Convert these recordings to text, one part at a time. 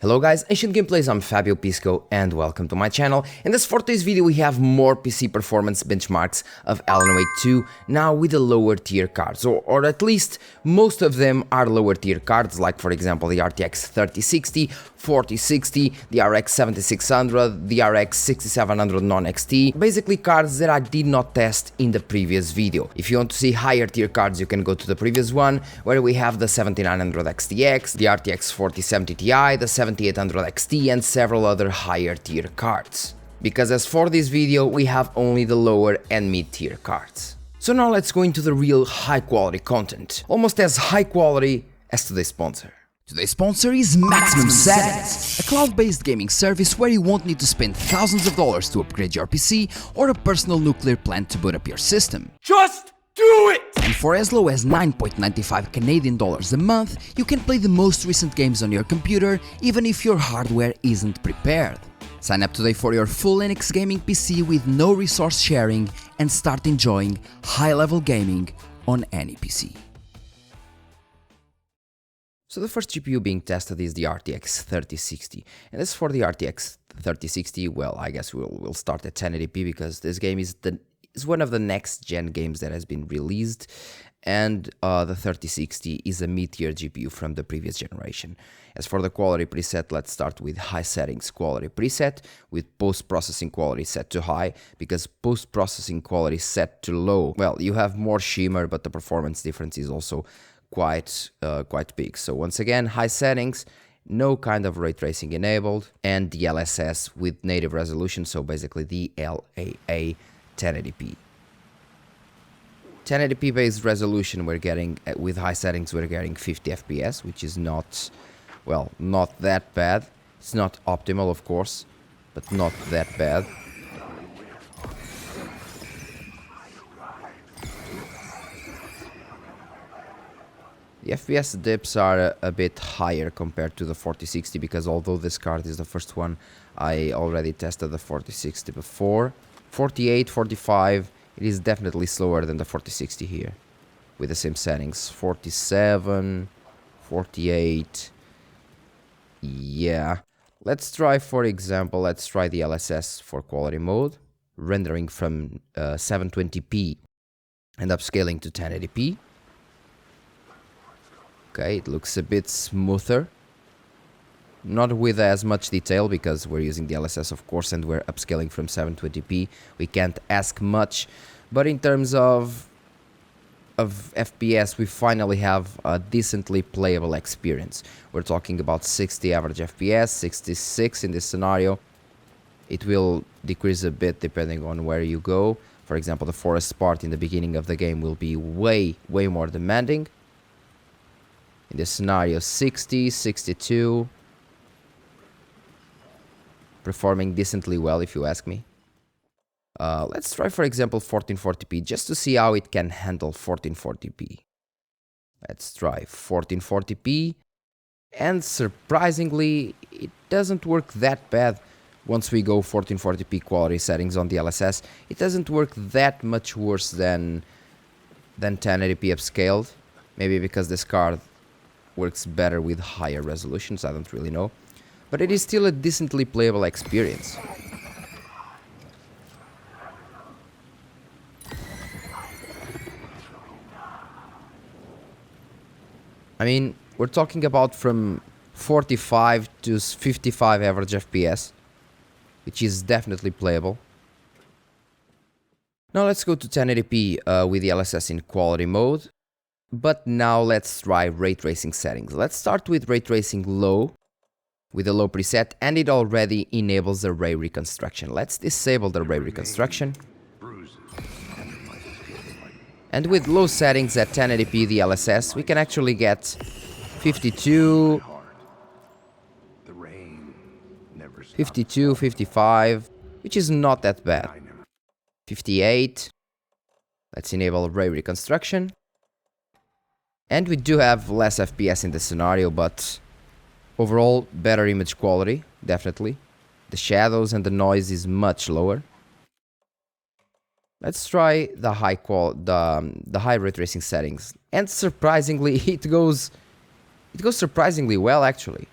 Hello guys, Ancient Gameplays, I'm Fabio Pisco and welcome to my channel. In this for today's video we have more PC performance benchmarks of Alan Wake 2, now with the lower tier cards, or at least most of them are lower tier cards, like for example the RTX 3060, 4060, the RX 7600, the RX 6700 non-XT, basically cards that I did not test in the previous video. If you want to see higher tier cards you can go to the previous one, where we have the 7900 XTX, the RTX 4070 Ti, the 7800 XT and several other higher tier cards. Because as for this video we have only the lower and mid tier cards. So now let's go into the real high quality content, almost as high quality as today's sponsor. Today's sponsor is Maximum Settings, a cloud-based gaming service where you won't need to spend thousands of dollars to upgrade your PC or a personal nuclear plant to boot up your system. Just do it! And for as low as 9.95 Canadian dollars a month, you can play the most recent games on your computer even if your hardware isn't prepared. Sign up today for your full Linux gaming PC with no resource sharing and start enjoying high-level gaming on any PC. So the first GPU being tested is the RTX 3060, and as for the RTX 3060, well, I guess we'll start at 1080p because this game is one of the next gen games that has been released, and the 3060 is a mid-tier GPU from the previous generation. As for the quality preset, let's start with high settings quality preset, with post-processing quality set to high, because post-processing quality set to low, well, you have more shimmer, but the performance difference is also quite big. So once again, high settings, no kind of ray tracing enabled, and DLSS with native resolution, so basically DLAA 1080p. 1080p based resolution we're getting, with high settings we're getting 50 FPS, which is not, well, not that bad. It's not optimal of course, but not that bad. The FPS dips are a bit higher compared to the 4060, because although this card is the first one, I already tested the 4060 before. 48, 45, it is definitely slower than the 4060 here, with the same settings. 47, 48, yeah. Let's try, for example, let's try the DLSS for quality mode, rendering from 720p and upscaling to 1080p. Okay, it looks a bit smoother. Not with as much detail because we're using the DLSS of course and we're upscaling from 720p. We can't ask much, but in terms of FPS we finally have a decently playable experience. We're talking about 60 average FPS, 66 in this scenario. It will decrease a bit depending on where you go. For example, the forest part in the beginning of the game will be way more demanding. In this scenario, 60, 62, performing decently well if you ask me. Let's try, for example, 1440p just to see how it can handle 1440p. Let's try 1440p, and surprisingly, it doesn't work that bad. Once we go 1440p quality settings on the DLSS, it doesn't work that much worse than 1080p upscaled. Maybe because this card works better with higher resolutions, I don't really know. But it is still a decently playable experience. I mean, we're talking about from 45 to 55 average FPS, which is definitely playable. Now let's go to 1080p with the DLSS in quality mode. But now let's try ray tracing settings. Let's start with ray tracing low, with a low preset, and it already enables the ray reconstruction. Let's disable the ray reconstruction. And with low settings at 1080p DLSS, we can actually get 52, 52, 55, which is not that bad. 58, let's enable ray reconstruction. And we do have less FPS in this scenario, but overall better image quality, definitely. The shadows and the noise is much lower. Let's try the high ray tracing settings, and surprisingly it goes surprisingly well actually.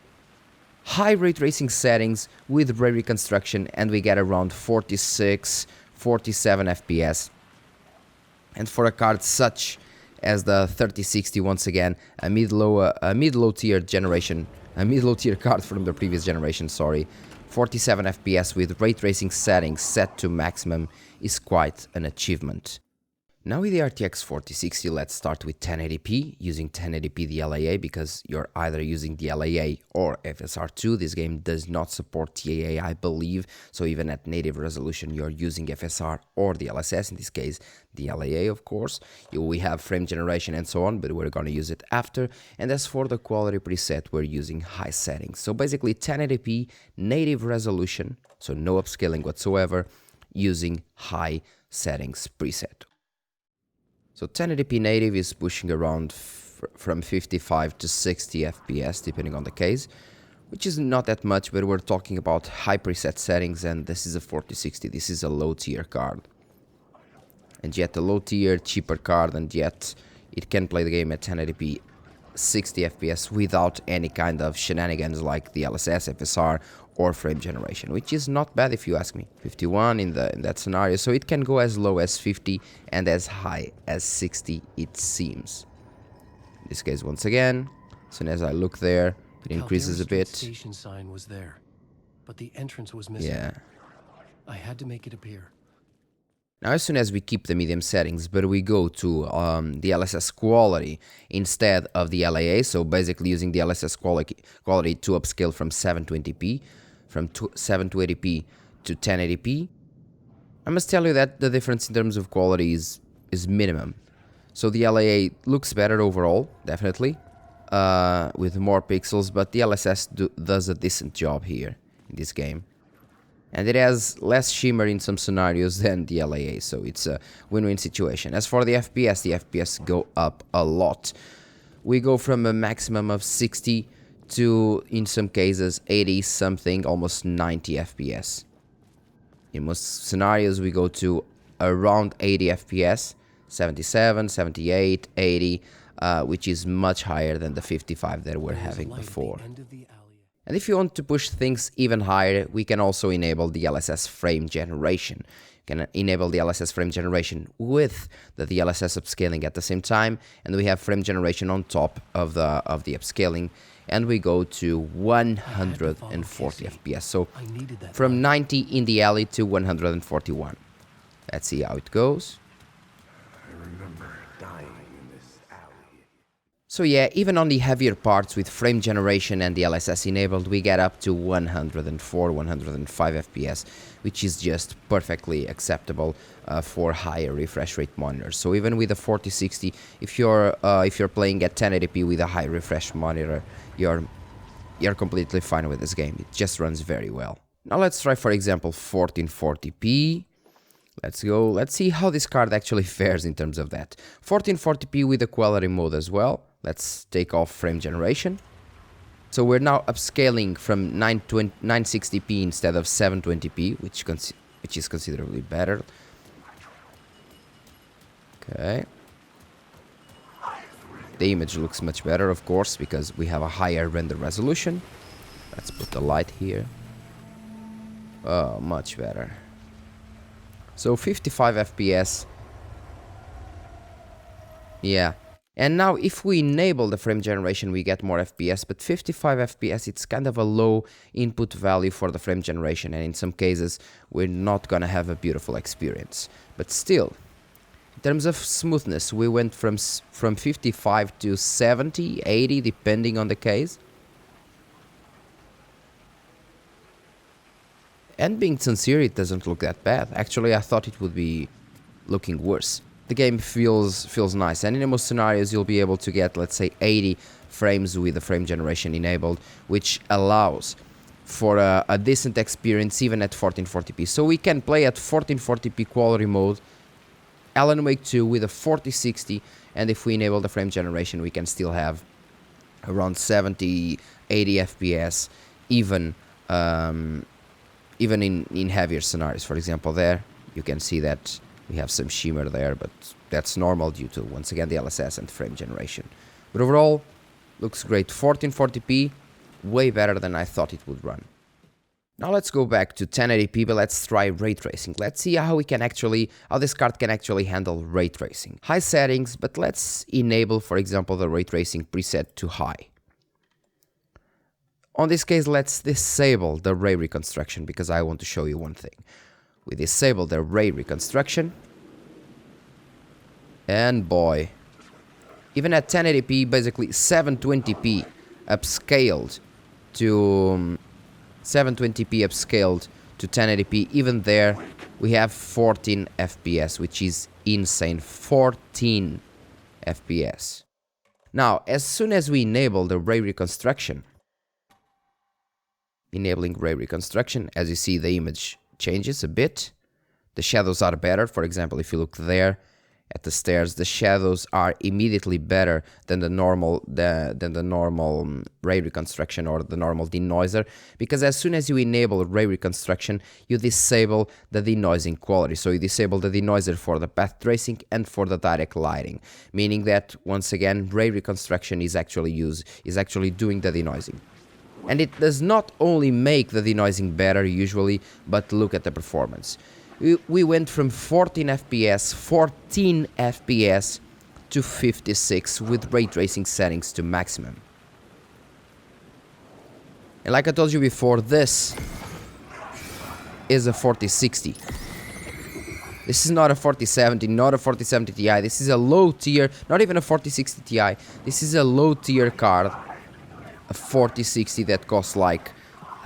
high ray tracing settings with ray reconstruction, and we get around 46, 47 FPS. And for a card such as the 3060, once again, a mid-low tier card from the previous generation, sorry, 47 FPS with ray tracing settings set to maximum is quite an achievement. Now with the RTX 4060, let's start with 1080p, using 1080p DLAA because you're either using DLAA or FSR2. This game does not support TAA, I believe, so even at native resolution you're using FSR or DLSS, in this case DLAA of course. We have frame generation and so on, but we're going to use it after. And as for the quality preset, we're using high settings. So basically 1080p native resolution, so no upscaling whatsoever, using high settings preset. So 1080p native is pushing around from 55 to 60 FPS depending on the case, which is not that much, but we're talking about high preset settings, and this is a 4060, this is a low tier card. And yet a low tier, cheaper card, and yet it can play the game at 1080p 60 FPS without any kind of shenanigans like DLSS, FSR or frame generation, which is not bad if you ask me. 51 in that scenario, so it can go as low as 50 and as high as 60 it seems. In this case, once again, as soon as I look there, it increases a bit. Station sign was there, but the entrance was missing. Yeah. I had to make it appear. Now, as soon as we keep the medium settings, but we go to the DLSS quality instead of the LAA, so basically using the DLSS quality to upscale from 720p, from 720p to 1080p, I must tell you that the difference in terms of quality is minimum. So the LAA looks better overall, definitely, with more pixels, but the DLSS does a decent job here in this game. And it has less shimmer in some scenarios than the LAA, so it's a win-win situation. As for the FPS go up a lot. We go from a maximum of 60 to, in some cases, 80 something, almost 90 FPS. In most scenarios we go to around 80 FPS, 77, 78, 80, which is much higher than the 55 that we're having before. And if you want to push things even higher, we can also enable the DLSS frame generation. You can enable the DLSS frame generation with the DLSS upscaling at the same time, and we have frame generation on top of the upscaling, and we go to 140 FPS. So from 90 in the alley to 141. Let's see how it goes. So yeah, even on the heavier parts with frame generation and DLSS enabled, we get up to 104, 105 FPS, which is just perfectly acceptable for higher refresh rate monitors. So even with a 4060, if you're playing at 1080p with a high refresh monitor, you're completely fine with this game. It just runs very well. Now let's try, for example, 1440p. Let's go. Let's see how this card actually fares in terms of that. 1440p with the quality mode as well. Let's take off frame generation. So we're now upscaling from 960p instead of 720p, which is considerably better. Okay. The image looks much better, of course, because we have a higher render resolution. Let's put the light here. Oh, much better. So 55 FPS. Yeah. And now if we enable the frame generation, we get more FPS, but 55 FPS, it's kind of a low input value for the frame generation, and in some cases we're not gonna have a beautiful experience. But still, in terms of smoothness, we went from 55 to 70, 80, depending on the case. And being sincere, it doesn't look that bad. Actually, I thought it would be looking worse. The game feels nice, and in most scenarios you'll be able to get, let's say, 80 frames with the frame generation enabled, which allows for a decent experience even at 1440p. So we can play at 1440p quality mode, Alan Wake 2 with a 4060, and if we enable the frame generation, we can still have around 70, 80 FPS, even in heavier scenarios. For example, there you can see that we have some shimmer there, but that's normal due to, once again, the DLSS and frame generation. But overall, looks great. 1440p, way better than I thought it would run. Now let's go back to 1080p, but let's try ray tracing. Let's see how this card can actually handle ray tracing. High settings, but let's enable, for example, the ray tracing preset to high. On this case, let's disable the ray reconstruction because I want to show you one thing. We disable the ray reconstruction, and boy, even at 1080p, basically 720p upscaled to 1080p, even there we have 14 FPS, which is insane. 14 FPS. Now, as soon as we enable the ray reconstruction, as you see, the image changes a bit. The shadows are better. For example, if you look there at the stairs, the shadows are immediately better than the normal ray reconstruction or the normal denoiser, because as soon as you enable ray reconstruction, you disable the denoising quality. So you disable the denoiser for the path tracing and for the direct lighting, meaning that once again ray reconstruction is actually doing the denoising. And it does not only make the denoising better usually, but look at the performance. We went from 14 FPS to 56 with ray tracing settings to maximum. And like I told you before, this is a 4060. This is not a 4070, not a 4070 Ti. This is a low tier, not even a 4060 Ti. This is a low tier card, a 4060 that costs like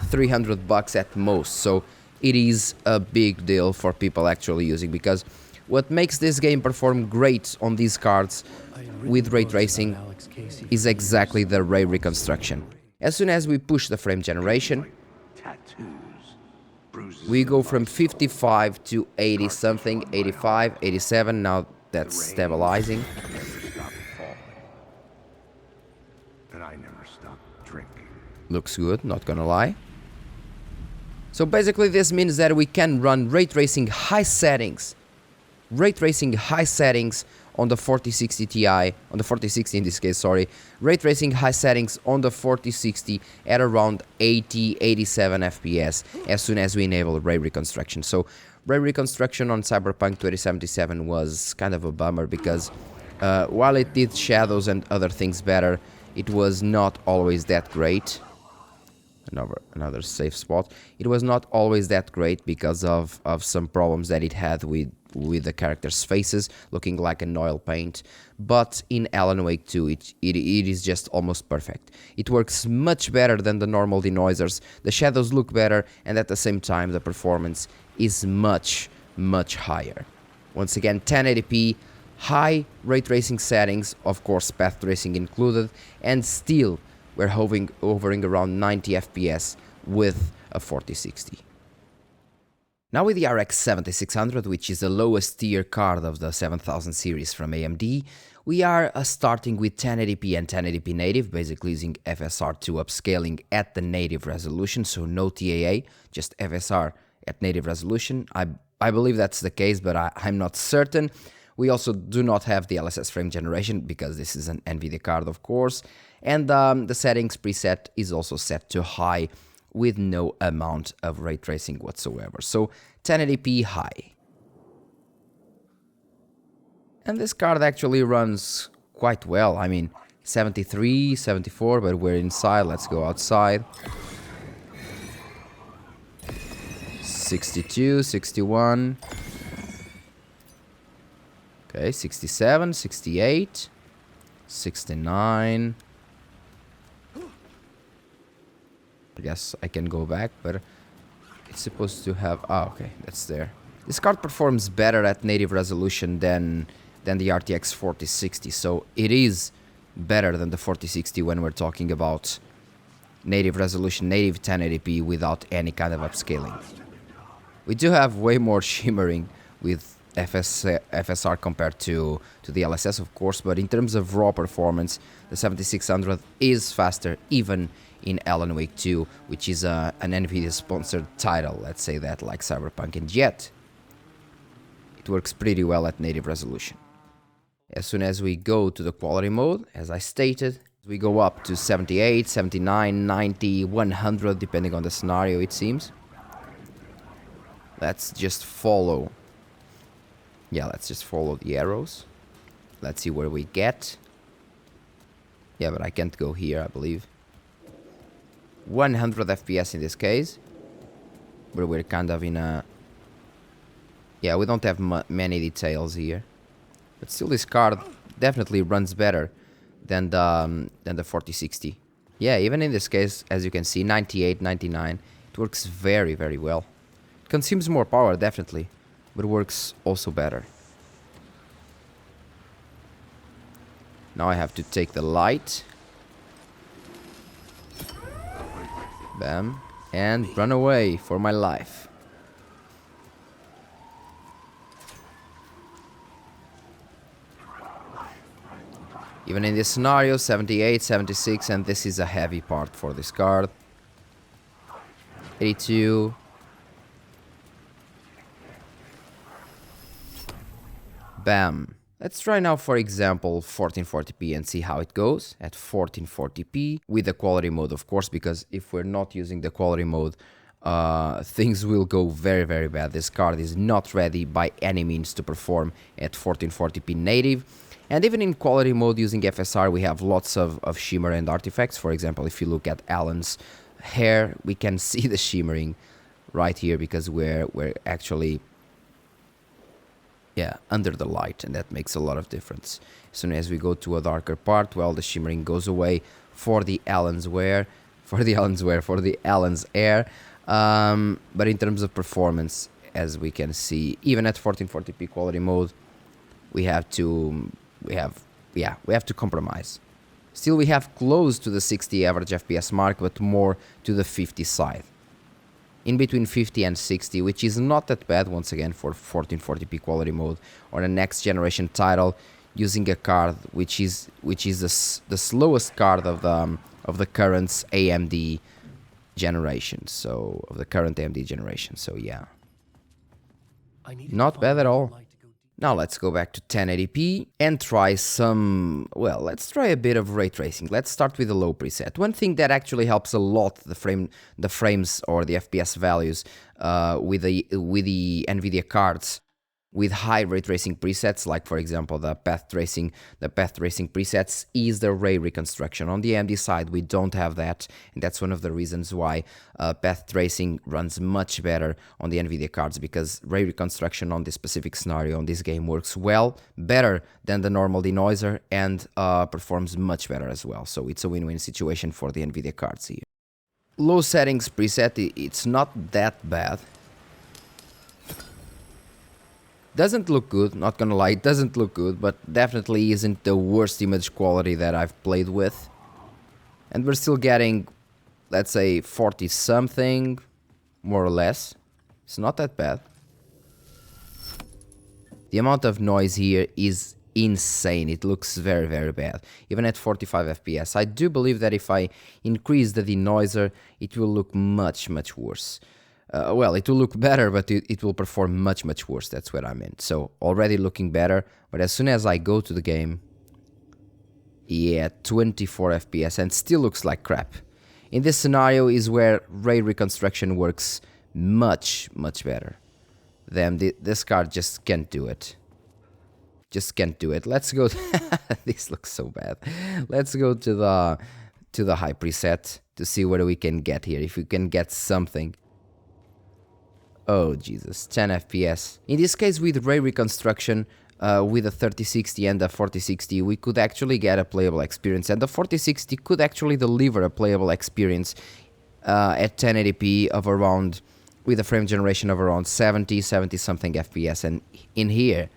$300 at most. So it is a big deal for people actually using, because what makes this game perform great on these cards with ray tracing is exactly the ray reconstruction. As soon as we push the frame generation, we go from 55 to 80 something, 85, 87, now that's stabilizing. Looks good, not gonna lie. So basically this means that we can run ray tracing high settings on the 4060 Ti, on the 4060 in this case, sorry, ray tracing high settings on the 4060 at around 80, 87 FPS as soon as we enable ray reconstruction. So ray reconstruction on Cyberpunk 2077 was kind of a bummer because while it did shadows and other things better, it was not always that great. Another safe spot. It was not always that great because of some problems that it had with the characters' faces looking like an oil paint. But in Alan Wake 2, it is just almost perfect. It works much better than the normal denoisers. The shadows look better, and at the same time the performance is much higher. Once again, 1080p, high ray tracing settings, of course path tracing included, and still we're hovering around 90 FPS with a 4060. Now with the RX 7600, which is the lowest tier card of the 7000 series from AMD, we are starting with 1080p and 1080p native, basically using FSR 2 upscaling at the native resolution, so no TAA, just FSR at native resolution. I believe that's the case, but I'm not certain. We also do not have the DLSS frame generation because this is an NVIDIA card, of course. And the settings preset is also set to high with no amount of ray tracing whatsoever. So 1080p high. And this card actually runs quite well. I mean, 73, 74, but we're inside. Let's go outside. 62, 61. Okay, 67, 68, 69. I guess I can go back, but it's supposed to have... Oh, okay, that's there. This card performs better at native resolution than the RTX 4060, so it is better than the 4060 when we're talking about native resolution, native 1080p without any kind of upscaling. We do have way more shimmering with FSR compared to the DLSS, of course, but in terms of raw performance, the 7600 is faster even in Alan Wake 2, which is an NVIDIA sponsored title, let's say that, like Cyberpunk, and yet it works pretty well at native resolution. As soon as we go to the quality mode, as I stated, We go up to 78, 79, 90, 100, depending on the scenario, it seems. Let's just follow. Yeah, let's just follow the arrows. Let's see where we get. Yeah, but I can't go here, I believe. 100 FPS in this case. But we're kind of in a... Yeah, we don't have many details here. But still, this card definitely runs better than the 4060. Yeah, even in this case, as you can see, 98, 99. It works very, very well. It consumes more power, definitely. But works also better. Now I have to take the light. Bam. And run away for my life. Even in this scenario, 78, 76, and this is a heavy part for this card. 82. Bam. Let's try now, for example, 1440p and see how it goes at 1440p with the quality mode, of course, because if we're not using the quality mode, things will go very, very bad. This card is not ready by any means to perform at 1440p native. And even in quality mode using FSR, we have lots of shimmer and artifacts. For example, if you look at Alan's hair, we can see the shimmering right here because we're actually... yeah, under the light, and that makes a lot of difference. As soon as we go to a darker part, well, the shimmering goes away for the Alan's hair. But in terms of performance, as we can see, even at 1440p quality mode, we have to compromise. Still, we have close to the 60 average FPS mark, but more to the 50 side. In between 50 and 60, which is not that bad, once again, for 1440p quality mode or a next generation title, using a card which is the slowest card of the current AMD generation. So yeah, not bad at all. Now let's go back to 1080p and try let's try a bit of ray tracing. Let's start with the low preset. One thing that actually helps a lot the frames or the FPS values with the NVIDIA cards with high ray tracing presets, like for example the path tracing presets, is the ray reconstruction. On the AMD side, we don't have that, and that's one of the reasons why path tracing runs much better on the NVIDIA cards, because ray reconstruction on this specific scenario on this game works better than the normal denoiser, and performs much better as well. So it's a win-win situation for the NVIDIA cards here. Low settings preset, it's not that bad. Doesn't look good, not gonna lie, it doesn't look good, but definitely isn't the worst image quality that I've played with. And we're still getting, let's say, 40 something, more or less. It's not that bad. The amount of noise here is insane. It looks very, very bad. Even at 45 FPS. I do believe that if I increase the denoiser, it will look much, much worse. Well, it will look better, but it will perform much, much worse. That's what I meant. So, already looking better, but as soon as I go to the game, yeah, 24 FPS, and still looks like crap. In this scenario is where ray reconstruction works much, much better. This card just can't do it. Just can't do it. Let's go... This looks so bad. Let's go to the high preset to see what we can get here, if we can get something. Oh Jesus, 10 FPS. In this case, with ray reconstruction, with a 3060 and a 4060, we could actually get a playable experience, and the 4060 could actually deliver a playable experience at 1080p of around, with a frame generation of around 70 something FPS, and in here,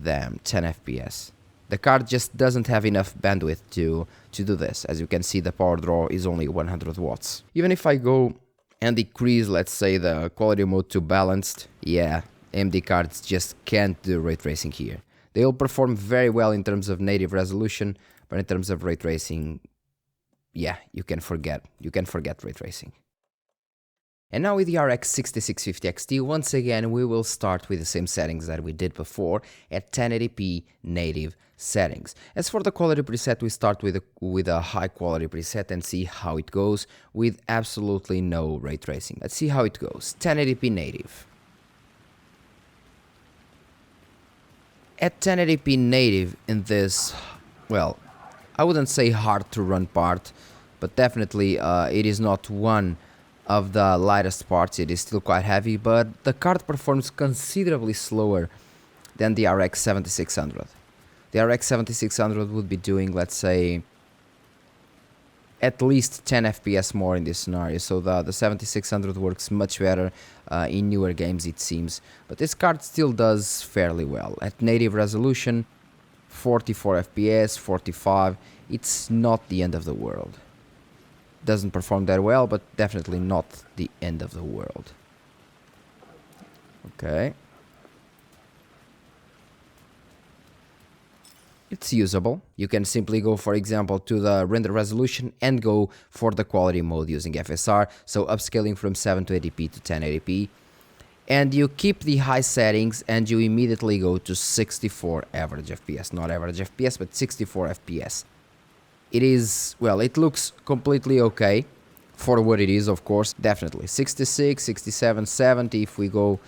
damn, 10 FPS. The card just doesn't have enough bandwidth to do this. As you can see, the power draw is only 100 watts. Even if I go and decrease, let's say, the quality mode to balanced, yeah, AMD cards just can't do ray tracing here. They'll perform very well in terms of native resolution, but in terms of ray tracing, yeah, you can forget ray tracing. And now with the RX 6650 XT, once again we will start with the same settings that we did before at 1080p native settings. As for the quality preset, we start with a high quality preset and see how it goes with absolutely no ray tracing. Let's see how it goes. 1080p native. At 1080p native in this, well, I wouldn't say hard to run part, but definitely it is not one of the lightest parts. It is still quite heavy, but the card performs considerably slower than the RX 7600. The RX 7600 would be doing, let's say, at least 10 FPS more in this scenario, so the 7600 works much better in newer games, it seems, but this card still does fairly well. At native resolution, 44 FPS, 45, it's not the end of the world. Doesn't perform that well, but definitely not the end of the world. Okay. It's usable. You can simply go, for example, to the render resolution and go for the quality mode using FSR, so upscaling from 720p to 1080p. And you keep the high settings and you immediately go to 64 average FPS. Not average FPS, but 64 FPS. It is, well, it looks completely okay for what it is, of course, definitely. 66, 67, 70 if we go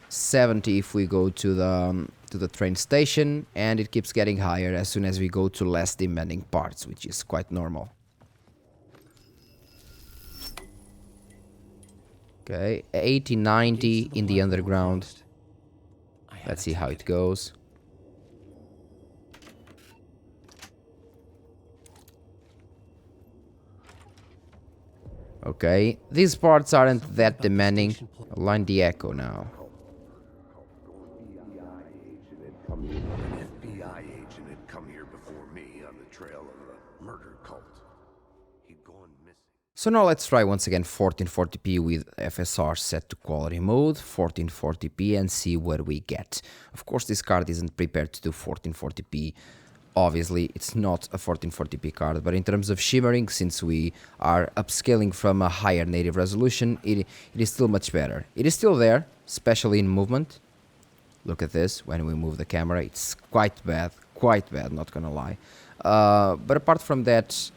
70 if we go to the train station, and it keeps getting higher as soon as we go to less demanding parts, which is quite normal. Okay, 80, 90 in the underground. Let's see how it goes. Okay, these parts aren't that demanding. Align the echo now. An FBI agent had come here before me on the trail of a murder cult. He'd gone missing. So now let's try once again 1440p with FSR set to quality mode, 1440p, and see what we get. Of course, this card isn't prepared to do 1440p. Obviously, it's not a 1440p card, but in terms of shimmering, since we are upscaling from a higher native resolution, it is still much better. It is still there, especially in movement. Look at this, when we move the camera, it's quite bad, not gonna lie. But apart from that,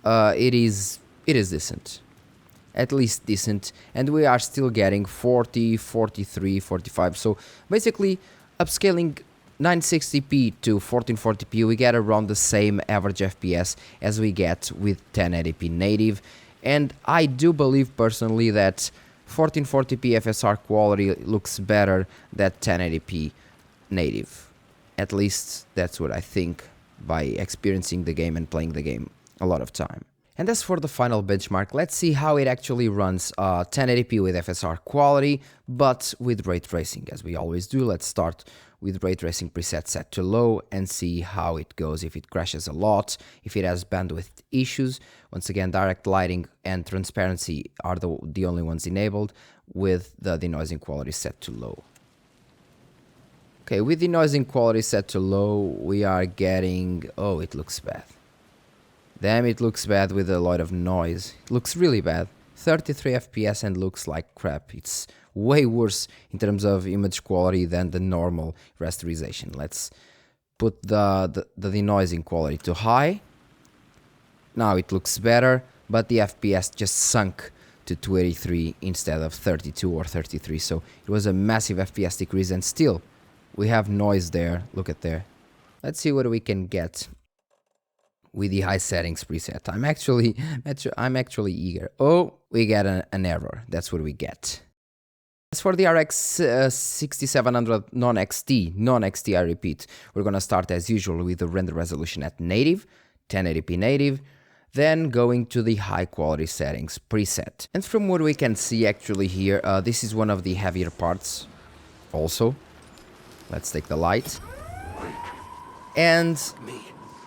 it is decent. At least decent, and we are still getting 40, 43, 45, so basically upscaling 960p to 1440p, we get around the same average FPS as we get with 1080p native, and I do believe personally that 1440p FSR quality looks better than 1080p native. At least that's what I think by experiencing the game and playing the game a lot of time. And as for the final benchmark, let's see how it actually runs 1080p with FSR quality, but with ray tracing. As we always do, let's start with ray tracing preset set to low and see how it goes, if it crashes a lot, if it has bandwidth issues. Once again, direct lighting and transparency are the only ones enabled, with the denoising quality set to low. Okay, with denoising quality set to low, we are getting... oh, it looks bad. Damn, it looks bad with a lot of noise. It looks really bad. 33 FPS and looks like crap. It's way worse in terms of image quality than the normal rasterization. Let's put the denoising quality to high. Now it looks better, but the FPS just sunk to 283 instead of 32 or 33. So it was a massive FPS decrease, and still we have noise there. Look at there. Let's see what we can get with the high settings preset. I'm actually eager. Oh, we get an error. That's what we get. As for the RX 6700 non-XT, I repeat, we're gonna start as usual with the render resolution at native, 1080p native, then going to the high quality settings preset. And from what we can see actually here, this is one of the heavier parts also. Let's take the light. And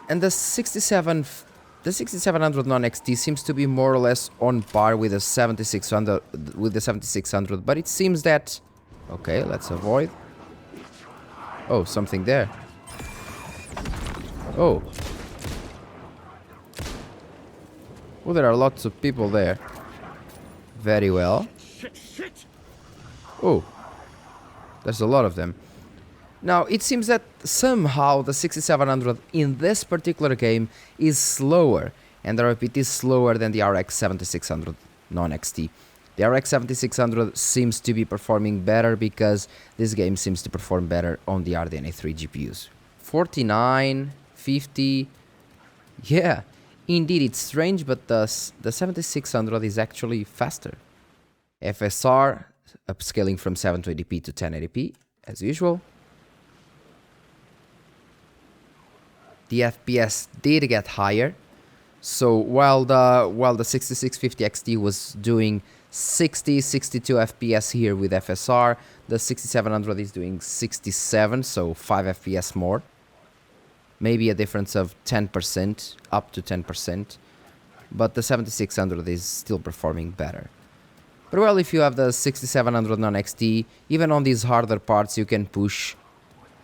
the 6700 non-XT seems to be more or less on par with the 7600, but it seems that... okay, let's avoid. Oh, something there. Oh. Well, there are lots of people there. Very well. Oh, there's a lot of them. Now, it seems that somehow the 6700 in this particular game is slower, and I repeat, is slower than the RX 7600 non-XT. The RX 7600 seems to be performing better because this game seems to perform better on the RDNA 3 GPUs. 49, 50, yeah, indeed it's strange, but the 7600 is actually faster. FSR, upscaling from 720p to 1080p, as usual. The FPS did get higher, so while the 6650 XT was doing 60-62 FPS here with FSR, the 6700 is doing 67, so 5 FPS more. Maybe a difference of 10%, up to 10%, but the 7600 is still performing better. But well, if you have the 6700 non-XT, even on these harder parts you can push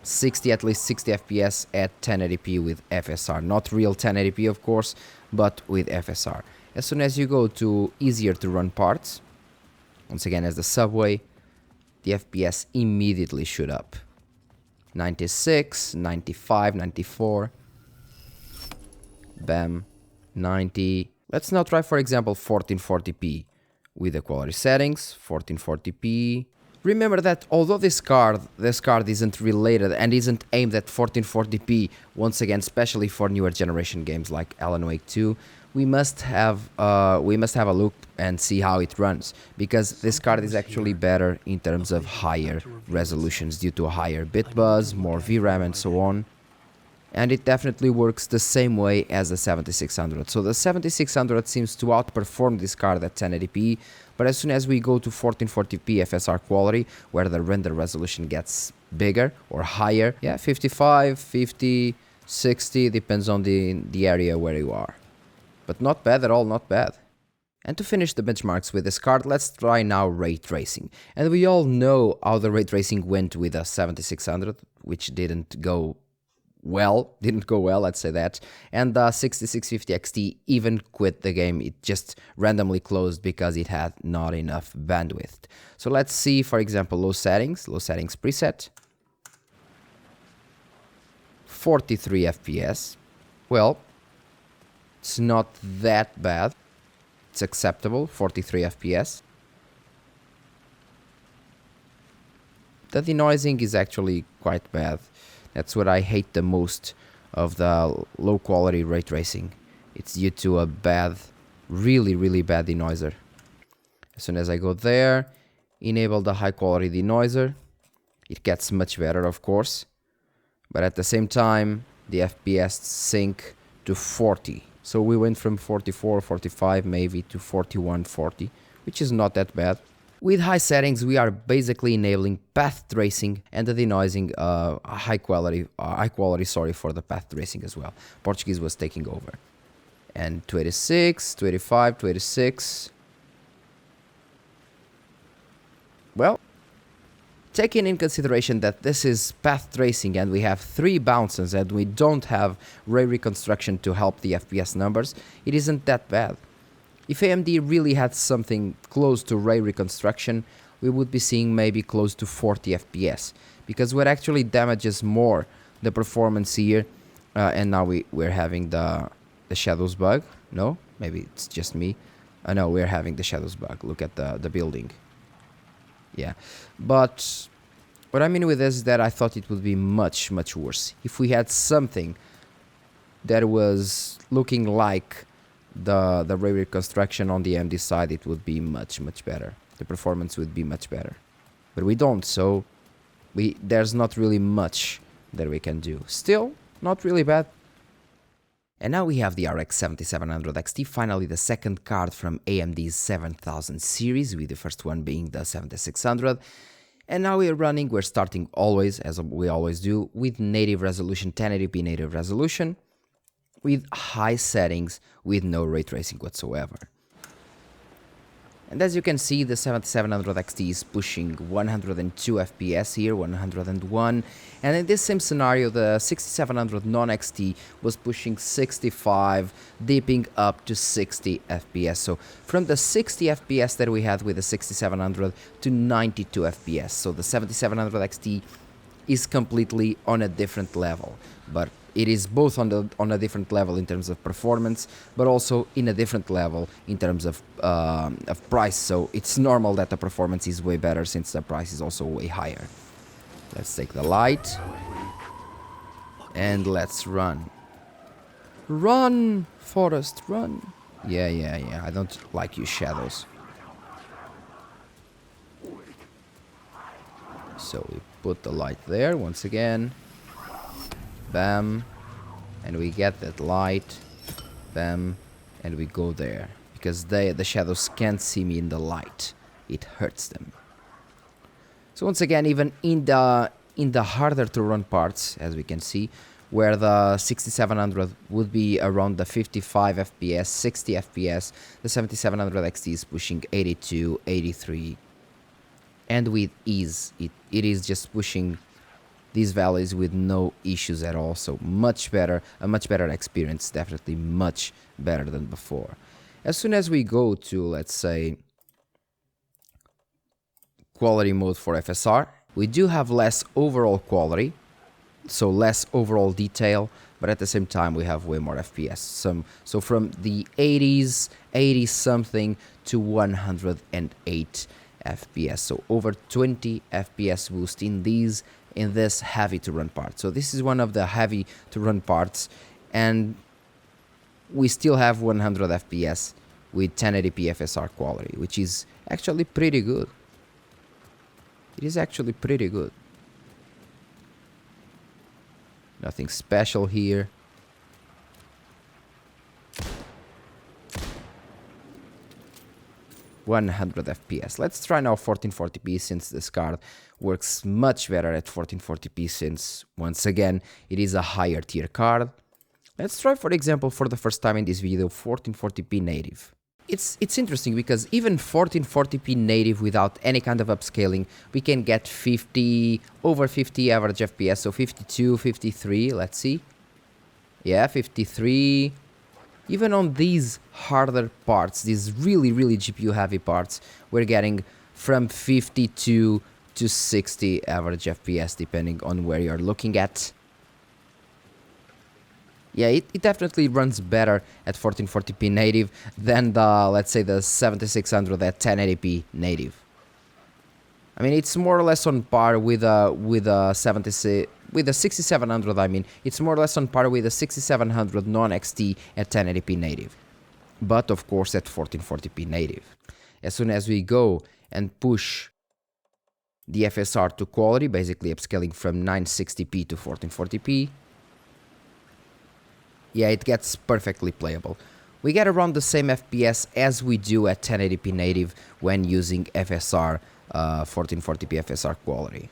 60, at least 60 FPS at 1080p with FSR. Not real 1080p of course, but with FSR. As soon as you go to easier to run parts, once again as the subway, the FPS immediately shoot up. 96, 95, 94, bam, 90. Let's now try for example 1440p with the quality settings, 1440p. Remember that although this card isn't related and isn't aimed at 1440p, once again, especially for newer generation games like Alan Wake 2, we must have a look and see how it runs, because this card is actually better in terms of higher resolutions due to a higher bit buzz, more VRAM and so on. And it definitely works the same way as the 7600. So the 7600 seems to outperform this card at 1080p, but as soon as we go to 1440p FSR quality, where the render resolution gets bigger or higher, yeah, 55, 50, 60, depends on the area where you are. But not bad at all, not bad. And to finish the benchmarks with this card, let's try now ray tracing. And we all know how the ray tracing went with the 7600, which didn't go well, let's say that. And the 6650 XT even quit the game. It just randomly closed because it had not enough bandwidth. So let's see, for example, low settings preset. 43 FPS. Well, it's not that bad. It's acceptable, 43 FPS. The denoising is actually quite bad. That's what I hate the most of the low quality ray tracing. It's due to a bad, really bad denoiser. As soon as I go there, enable the high quality denoiser, it gets much better of course. But at the same time, the FPS sink to 40. So we went from 44, 45 maybe to 41, 40, which is not that bad. With high settings, we are basically enabling path tracing and the denoising high quality for the path tracing as well. Portuguese was taking over. And 286, 285, 286. Well, taking in consideration that this is path tracing and we have 3 bounces and we don't have ray reconstruction to help the FPS numbers, it isn't that bad. If AMD really had something close to ray reconstruction, we would be seeing maybe close to 40 FPS, because what actually damages more the performance here, and now we're having the shadows bug. No, maybe it's just me. No, we're having the shadows bug. Look at the building. Yeah, but what I mean with this is that I thought it would be much worse if we had something that was looking like the ray reconstruction on the AMD side. It would be much better. The performance would be much better, but we don't, so there's not really much that we can do. Still, not really bad. And now we have the RX 7700 XT, finally the second card from AMD's 7000 series, with the first one being the 7600. And now we're starting always, as we always do, with native resolution, 1080p native resolution, with high settings, with no ray tracing whatsoever. And as you can see, the 7700 XT is pushing 102 FPS here, 101. And in this same scenario, the 6700 non-XT was pushing 65, dipping up to 60 FPS. So from the 60 FPS that we had with the 6700 to 92 FPS. So the 7700 XT is completely on a different level. But it is both on a different level in terms of performance, but also in a different level in terms of price. So it's normal that the performance is way better since the price is also way higher. Let's take the light and let's run. Run, Forest, run. Yeah. I don't like you shadows. So we put the light there once again. Bam, and we get that light, bam, and we go there, because the shadows can't see me in the light, it hurts them. So once again, even in the harder to run parts, as we can see, where the 6700 would be around the 55 FPS, 60 FPS, the 7700 XT is pushing 82, 83, and with ease, it is just pushing these values with no issues at all. So much better, a much better experience, definitely much better than before. As soon as we go to, let's say, quality mode for FSR, we do have less overall quality, so less overall detail, but at the same time we have way more FPS. So from the 80s, 80 something to 108 FPS, so over 20 FPS boost in this heavy to run part. So this is one of the heavy to run parts, and we still have 100 FPS with 1080p FSR quality, which is actually pretty good. It is actually pretty good. Nothing special here. (100 FPS). Let's try now 1440p, since this card works much better at 1440p, since once again it is a higher tier card. Let's try, for example, for the first time in this video, 1440p native. It's interesting because even 1440p native without any kind of upscaling, we can get over 50 average FPS, so 52, 53, let's see. Yeah, 53. Even on these harder parts, these really GPU heavy parts, we're getting from 52 to 60 average FPS, depending on where you're looking at. Yeah, it definitely runs better at 1440p native than the, let's say, the 7600 at 1080p native. I mean, it's more or less on par with the 6700. I mean, it's more or less on par with the 6700 non-XT at 1080p native, but of course at 1440p native. As soon as we go and push the FSR to quality, basically upscaling from 960p to 1440p, yeah, it gets perfectly playable. We get around the same FPS as we do at 1080p native when using FSR, 1440p FSR quality.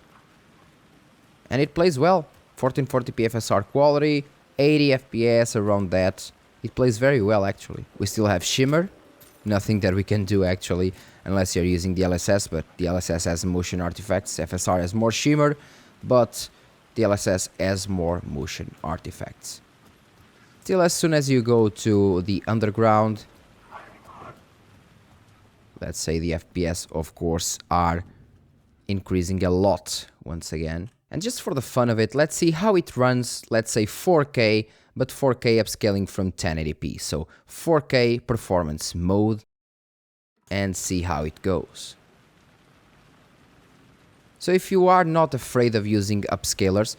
And it plays well. 1440p FSR quality, 80 FPS, around that. It plays very well, actually. We still have shimmer, nothing that we can do actually unless you're using DLSS, but DLSS has motion artifacts. FSR has more shimmer, but DLSS has more motion artifacts. Still, as soon as you go to the underground, let's say the FPS, of course, are increasing a lot once again. And just for the fun of it, let's see how it runs, let's say 4K, but 4K upscaling from 1080p. So 4K performance mode, and see how it goes. So if you are not afraid of using upscalers,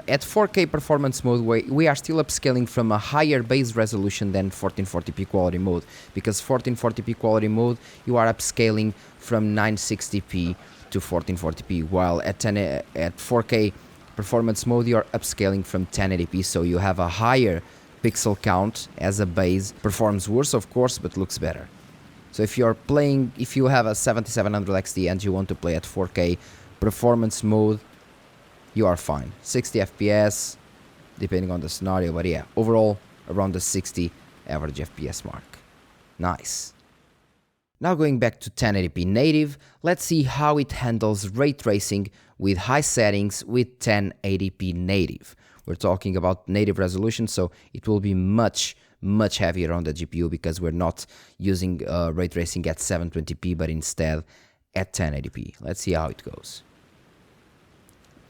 at 4K performance mode, we are still upscaling from a higher base resolution than 1440p quality mode, because 1440p quality mode, you are upscaling from 960p to 1440p, while at 4K performance mode, you are upscaling from 1080p, so you have a higher pixel count as a base. Performs worse, of course, but looks better. So if you have a 7700 XT and you want to play at 4K performance mode, you are fine. 60 FPS, depending on the scenario, but yeah, overall around the 60 average FPS mark. Nice. Now going back to 1080p native, let's see how it handles ray tracing with high settings with 1080p native. We're talking about native resolution, so it will be much heavier on the GPU because we're not using ray tracing at 720p but instead at 1080p. Let's see how it goes.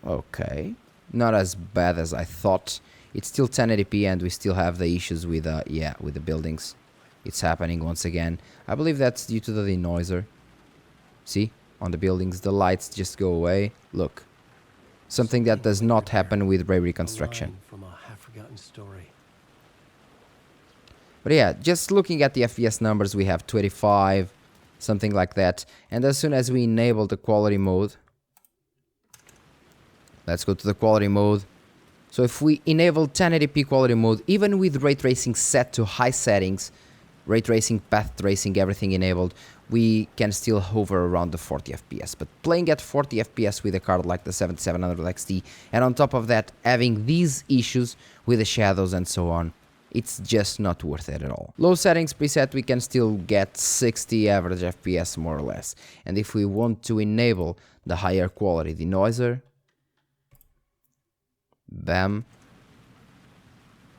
Okay, not as bad as I thought. It's still 1080p and we still have the issues with with the buildings. It's happening once again. I believe that's due to the denoiser. See, on the buildings the lights just go away. Look, something that does not happen with ray reconstruction. From a half-forgotten story. But yeah, just looking at the FPS numbers, we have 25, something like that. And as soon as we enable the quality mode, let's go to the quality mode. So if we enable 1080p quality mode, even with ray tracing set to high settings, ray tracing, path tracing, everything enabled, we can still hover around the 40 FPS. But playing at 40 FPS with a card like the 7700 XT, and on top of that, having these issues with the shadows and so on, it's just not worth it at all. Low settings preset, we can still get 60 average FPS more or less. And if we want to enable the higher quality denoiser, bam.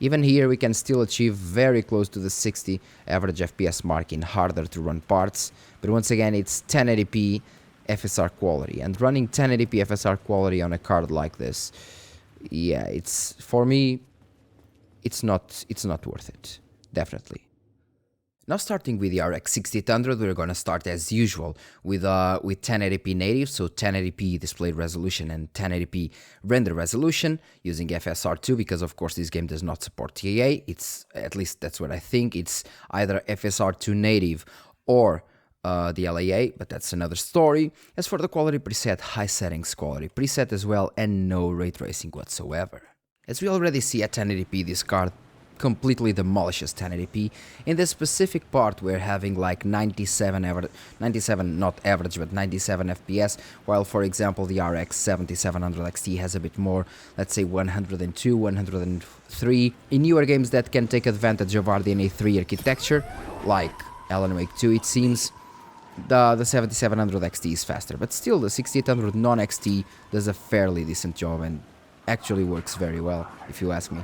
Even here we can still achieve very close to the 60 average FPS mark in harder to run parts. But once again, it's 1080p FSR quality. And running 1080p FSR quality on a card like this, yeah, it's, for me, it's not worth it. Definitely. Now starting with the RX 6800, we're gonna start as usual with 1080p native, so 1080p display resolution and 1080p render resolution using FSR2 because of course this game does not support TAA. It's, at least that's what I think, it's either FSR2 native or the LAA, but that's another story. As for the quality preset, high settings quality preset as well and no ray tracing whatsoever. As we already see at 1080p, this card completely demolishes 1080p. In this specific part we're having like 97 not average but 97 FPS, while for example the RX 7700 XT has a bit more, let's say 102, 103. In newer games that can take advantage of RDNA 3 architecture, like Alan Wake 2 it seems, the 7700 XT is faster, but still the 6800 non-XT does a fairly decent job and actually works very well if you ask me.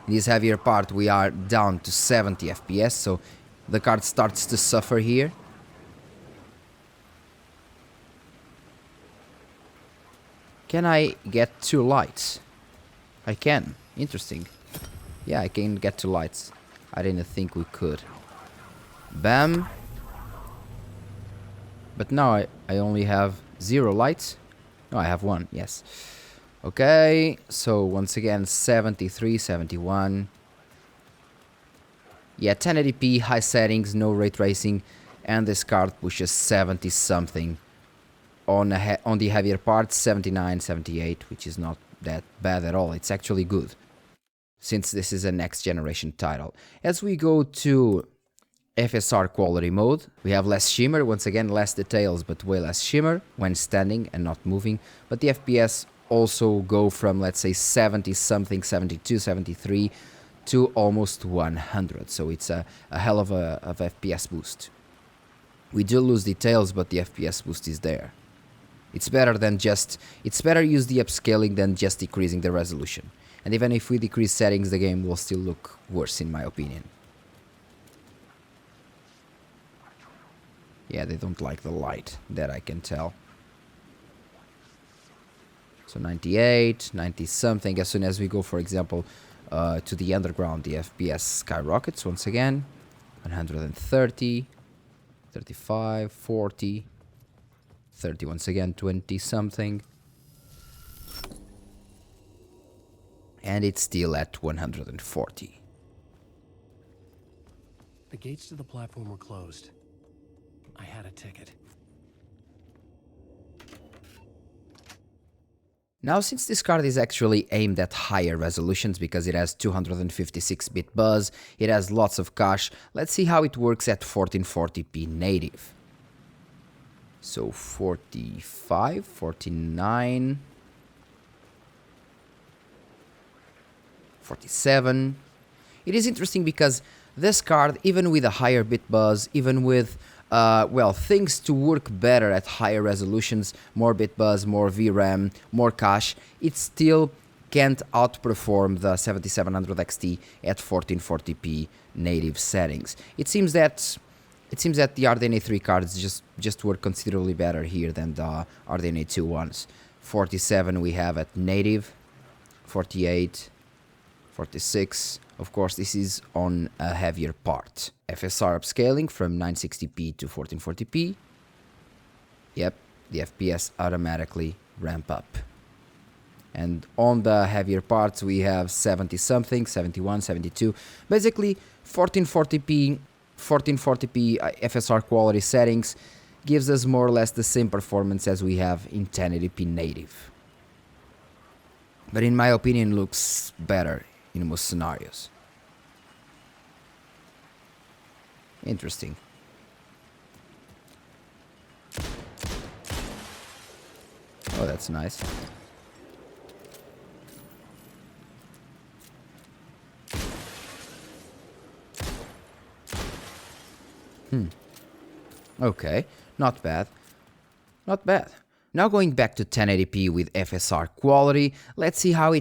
In this heavier part we are down to 70 FPS, so the card starts to suffer here. Can I get 2 lights? I can. Interesting. Yeah, I can get 2 lights. I didn't think we could. Bam. But now I only have 0 lights. No, I have 1, yes. Okay, so once again 73, 71. Yeah, 1080p, high settings, no ray tracing, and this card pushes 70 something. On the heavier parts, 79, 78, which is not that bad at all. It's actually good, since this is a next generation title. As we go to FSR quality mode, we have less shimmer, once again less details but way less shimmer when standing and not moving, but the FPS also go from, let's say, 70 something, 72, 73 to almost 100, so it's a hell of a FPS boost. We do lose details, but the FPS boost is there. It's better use the upscaling than just decreasing the resolution. And even if we decrease settings, the game will still look worse in my opinion. Yeah, they don't like the light, that I can tell. So 98, 90 something. As soon as we go, for example, to the underground, the FPS skyrockets once again. 130, 35, 40, 30 once again, 20 something. And it's still at 140. The gates to the platform were closed. I had a ticket. Now, since this card is actually aimed at higher resolutions because it has 256-bit buzz, it has lots of cache, let's see how it works at 1440p native. So 45, 49, 47. It is interesting because this card, even with a higher bit buzz, even with well, things to work better at higher resolutions, more bit buzz, more VRAM, more cache, it still can't outperform the 7700 XT at 1440p native settings. It seems that the RDNA 3 cards just work considerably better here than the RDNA 2 ones. 47 we have at native, 48, 46. Of course, this is on a heavier part. FSR upscaling from 960p to 1440p. Yep, the FPS automatically ramp up. And on the heavier parts we have 70 something, 71, 72. Basically 1440p FSR quality settings gives us more or less the same performance as we have in 1080p native. But in my opinion looks better in most scenarios. Interesting. Oh, that's nice. Okay, not bad. Not bad. Now going back to 1080p with FSR quality, let's see how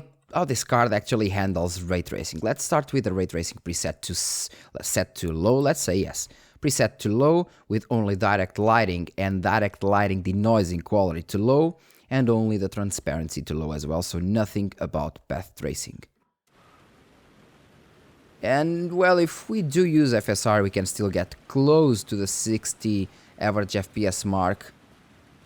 this card actually handles ray tracing. Let's start with the ray tracing preset set to low, let's say yes. Preset to low with only direct lighting and direct lighting denoising quality to low and only the transparency to low as well, so nothing about path tracing. And well, if we do use FSR, we can still get close to the 60 average FPS mark.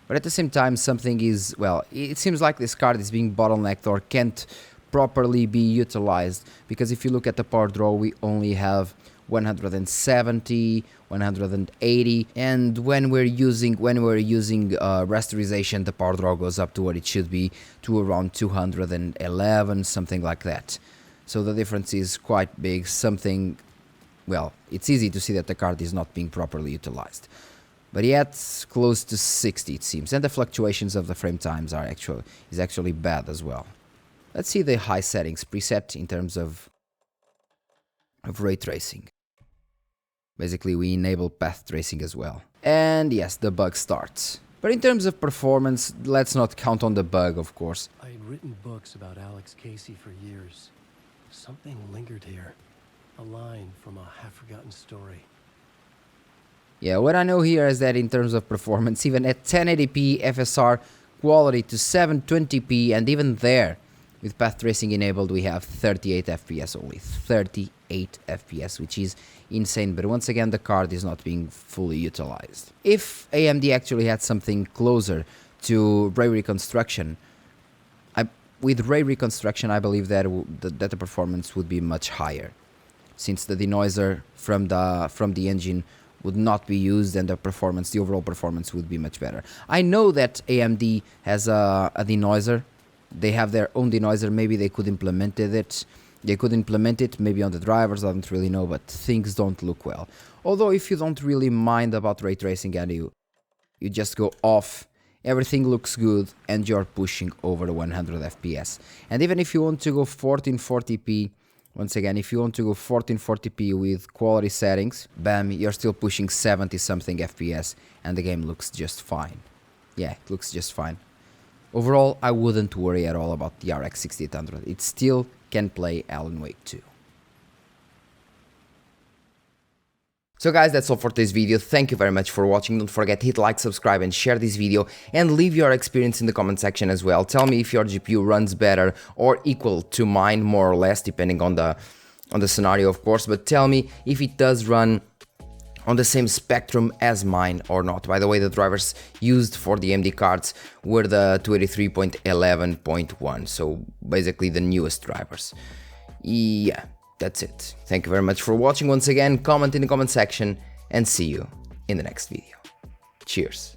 But at the same time, something is, well, it seems like this card is being bottlenecked or can't properly be utilized. Because if you look at the power draw, we only have 170, 180, and when we're using rasterization, the power draw goes up to what it should be, to around 211, something like that. So the difference is quite big. Something, well, it's easy to see that the card is not being properly utilized. But yet close to 60 it seems, and the fluctuations of the frame times is actually bad as well. Let's see the high settings preset in terms of ray tracing. Basically we enable path tracing as well. And yes, the bug starts. But in terms of performance, let's not count on the bug, of course. I had written books about Alex Casey for years. Something lingered here. A line from a half-forgotten story. Yeah, what I know here is that in terms of performance, even at 1080p FSR quality to 720p, and even there, with path tracing enabled, we have 38 FPS only. 38 FPS, which is insane. But once again, the card is not being fully utilized. If AMD actually had something closer to ray reconstruction, with ray reconstruction, I believe that the performance would be much higher, since the denoiser from the engine would not be used, and the overall performance would be much better. I know that AMD has a denoiser. They have their own denoiser. Maybe they could implement it. They could implement it maybe on the drivers. I don't really know, but things don't look well. Although if you don't really mind about ray tracing and you just go off, everything looks good and you're pushing over 100 FPS. And even if you want to go 1440p, once again, if you want to go 1440p with quality settings, bam, you're still pushing 70 something FPS and the game looks just fine. Yeah, it looks just fine. Overall, I wouldn't worry at all about the RX 6800. It still can play Alan Wake 2. So guys, that's all for today's video. Thank you very much for watching. Don't forget to hit like, subscribe and share this video, and leave your experience in the comment section as well. Tell me if your GPU runs better or equal to mine, more or less, depending on the scenario, of course. But tell me if it does run on the same spectrum as mine or not. By the way, the drivers used for the AMD cards were the 283.11.1, so basically the newest drivers. Yeah. That's it. Thank you very much for watching once again. Comment in the comment section and see you in the next video. Cheers.